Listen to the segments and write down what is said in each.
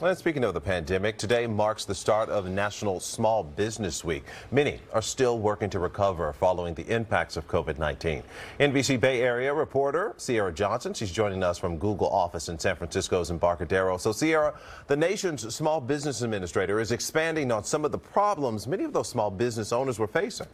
And speaking of the pandemic, today marks the start of National Small Business Week. Many are still working to recover following the impacts of COVID-19. NBC Bay Area reporter Cierra Johnson, she's joining us from Google office in San Francisco's Embarcadero. So Cierra, the nation's small business administrator is expanding on some of the problems many of those small business owners were facing.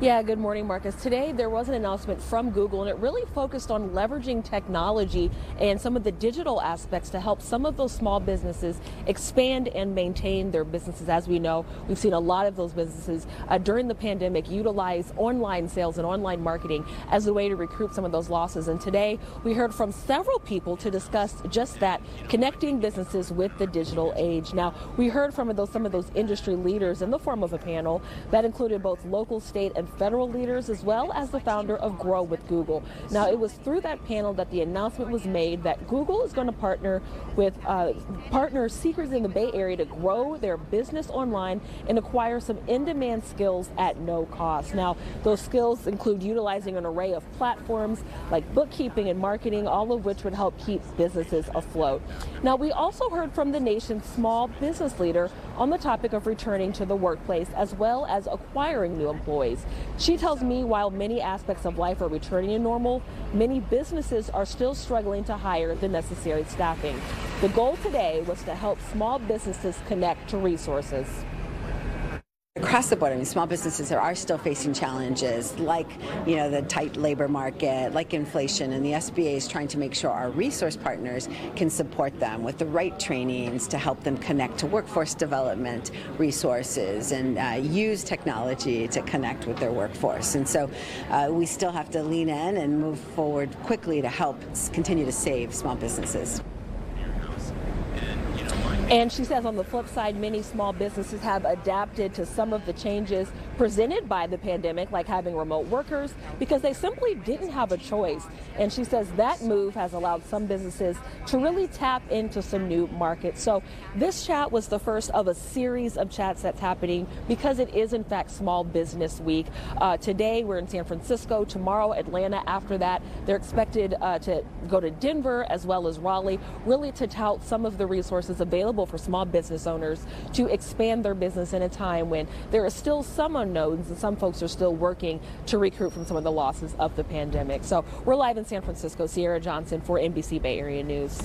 Yeah, good morning, Marcus. Today there was an announcement from Google, and it really focused on leveraging technology and some of the digital aspects to help some of those small businesses expand and maintain their businesses. As we know, we've seen a lot of those businesses during the pandemic utilize online sales and online marketing as a way to recoup some of those losses. And today we heard from several people to discuss just that, connecting businesses with the digital age. Now, we heard from some of those industry leaders in the form of a panel that included both local, state, and federal leaders, as well as the founder of Grow with Google. Now, it was through that panel that the announcement was made that Google is going to partner with partner seekers in the Bay Area to grow their business online and acquire some in-demand skills at no cost. Now, those skills include utilizing an array of platforms like bookkeeping and marketing, all of which would help keep businesses afloat. Now, we also heard from the nation's small business leader on the topic of returning to the workplace as well as acquiring new employees. She tells me while many aspects of life are returning to normal, many businesses are still struggling to hire the necessary staffing. The goal today was to help small businesses connect to resources. Across the board, I mean, small businesses are still facing challenges like, the tight labor market, like inflation, and the SBA is trying to make sure our resource partners can support them with the right trainings to help them connect to workforce development resources and use technology to connect with their workforce. And so we still have to lean in and move forward quickly to help continue to save small businesses. And she says on the flip side, many small businesses have adapted to some of the changes presented by the pandemic, like having remote workers, because they simply didn't have a choice. And she says that move has allowed some businesses to really tap into some new markets. So this chat was the first of a series of chats that's happening because it is, in fact, Small Business Week. Today, we're in San Francisco. Tomorrow, Atlanta. After that, they're expected to go to Denver as well as Raleigh, really to tout some of the resources available for small business owners to expand their business in a time when there are still some unknowns and some folks are still working to recoup from some of the losses of the pandemic. So we're live in San Francisco. Cierra Johnson for NBC Bay Area News.